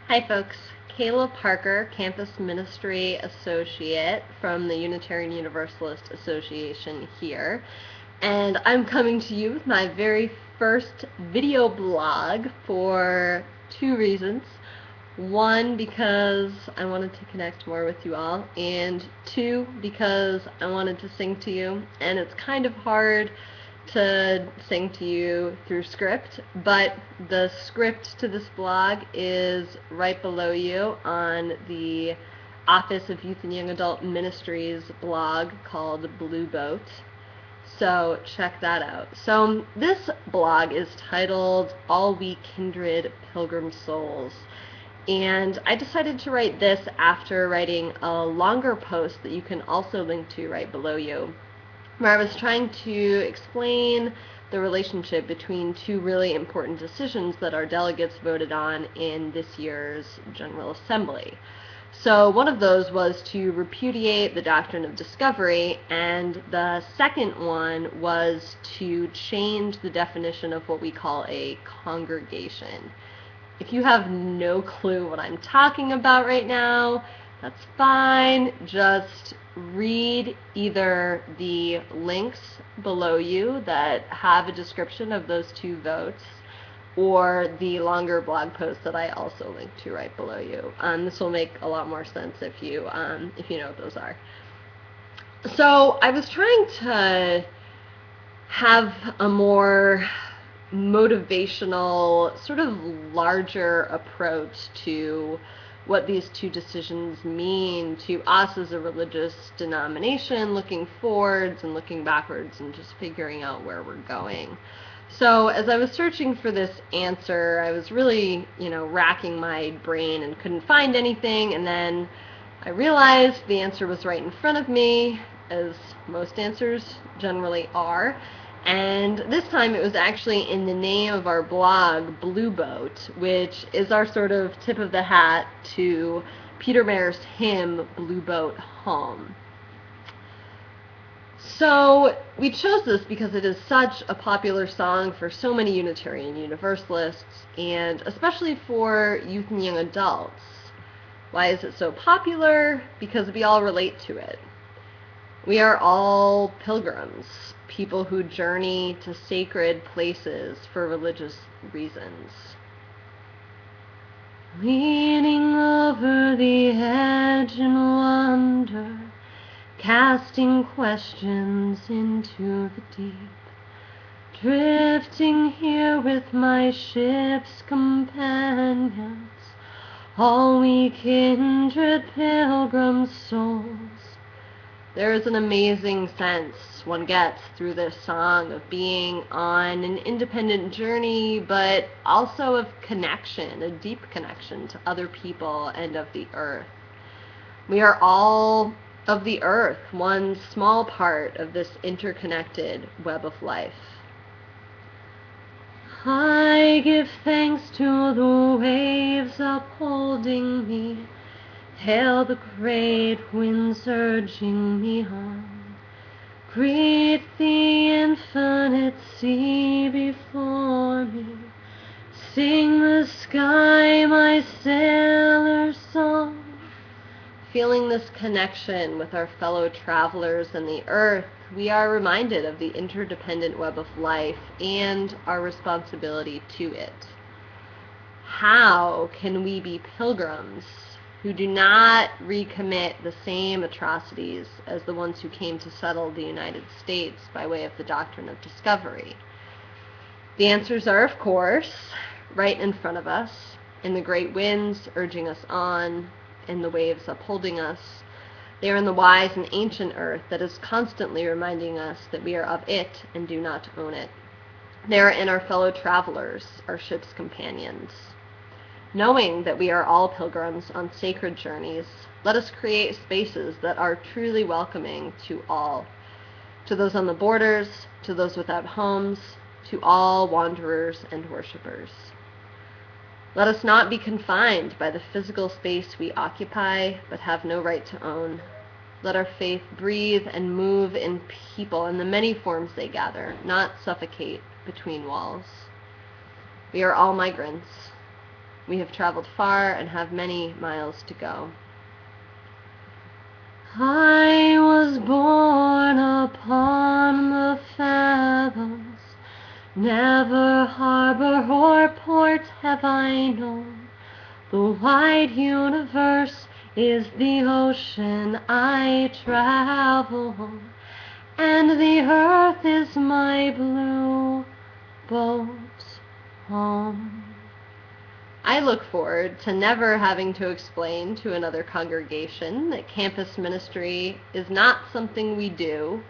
Hi folks, Kayla Parker, Campus Ministry Associate from the Unitarian Universalist Association here, and I'm coming to you with my very first video blog for two reasons. One, because I wanted to connect more with you all, and two, because I wanted to sing to you, and it's kind of hard to sing to you through script, but the script to this blog is right below you on the Office of Youth and Young Adult Ministries blog called Blue Boat. So check that out. So this blog is titled All We Kindred Pilgrim Souls. And I decided to write this after writing a longer post that you can also link to right below you, where I was trying to explain the relationship between two really important decisions that our delegates voted on in this year's General Assembly. So one of those was to repudiate the Doctrine of Discovery, and the second one was to change the definition of what we call a congregation. If you have no clue what I'm talking about right now, that's fine. Just read either the links below you that have a description of those two votes, or the longer blog post that I also link to right below you. This will make a lot more sense if you know what those are. So I was trying to have a more motivational, sort of larger approach to what these two decisions mean to us as a religious denomination, looking forwards and looking backwards and just figuring out where we're going. So as I was searching for this answer, I was really, racking my brain and couldn't find anything, and then I realized the answer was right in front of me, as most answers generally are. And this time it was actually in the name of our blog, Blue Boat, which is our sort of tip of the hat to Peter Mayer's hymn, Blue Boat Home. So we chose this because it is such a popular song for so many Unitarian Universalists, and especially for youth and young adults. Why is it so popular? Because we all relate to it. We are all pilgrims, people who journey to sacred places for religious reasons. Leaning over the edge in wonder, casting questions into the deep, drifting here with my ship's companions, all we kindred pilgrim souls. There is an amazing sense one gets through this song of being on an independent journey, but also of connection, a deep connection to other people and of the earth. We are all of the earth, one small part of this interconnected web of life. I give thanks to the waves upholding me, hail the great winds urging me on. Greet the infinite sea before me. Sing the sky my sailor's song. Feeling this connection with our fellow travelers and the earth, we are reminded of the interdependent web of life and our responsibility to it. How can we be pilgrims who do not recommit the same atrocities as the ones who came to settle the United States by way of the Doctrine of Discovery? The answers are, of course, right in front of us, in the great winds urging us on, in the waves upholding us. They are in the wise and ancient earth that is constantly reminding us that we are of it and do not own it. They are in our fellow travelers, our ship's companions. Knowing that we are all pilgrims on sacred journeys, let us create spaces that are truly welcoming to all, to those on the borders, to those without homes, to all wanderers and worshipers. Let us not be confined by the physical space we occupy but have no right to own. Let our faith breathe and move in people in the many forms they gather, not suffocate between walls. We are all migrants. We have traveled far and have many miles to go. I was born upon the fathoms, never harbor or port have I known. The wide universe is the ocean I travel on, and the earth is my blue boat home. I look forward to never having to explain to another congregation that campus ministry is not something we do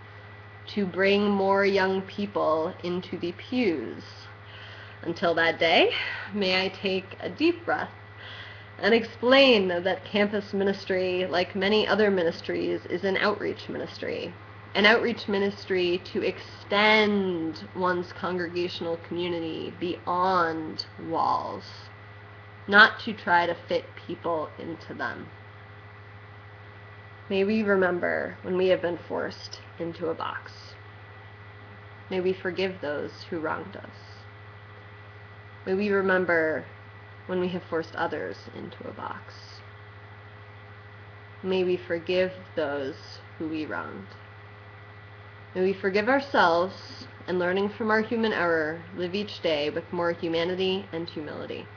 to bring more young people into the pews. Until that day, may I take a deep breath and explain that campus ministry, like many other ministries, is an outreach ministry. An outreach ministry to extend one's congregational community beyond walls, not to try to fit people into them. May we remember when we have been forced into a box. May we forgive those who wronged us. May we remember when we have forced others into a box. May we forgive those who we wronged. May we forgive ourselves and, learning from our human error, live each day with more humanity and humility.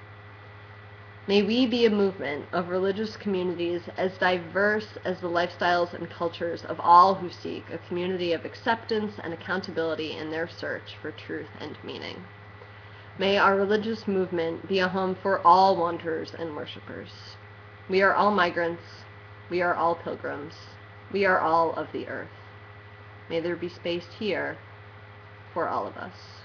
May we be a movement of religious communities as diverse as the lifestyles and cultures of all who seek a community of acceptance and accountability in their search for truth and meaning. May our religious movement be a home for all wanderers and worshipers. We are all migrants. We are all pilgrims. We are all of the earth. May there be space here for all of us.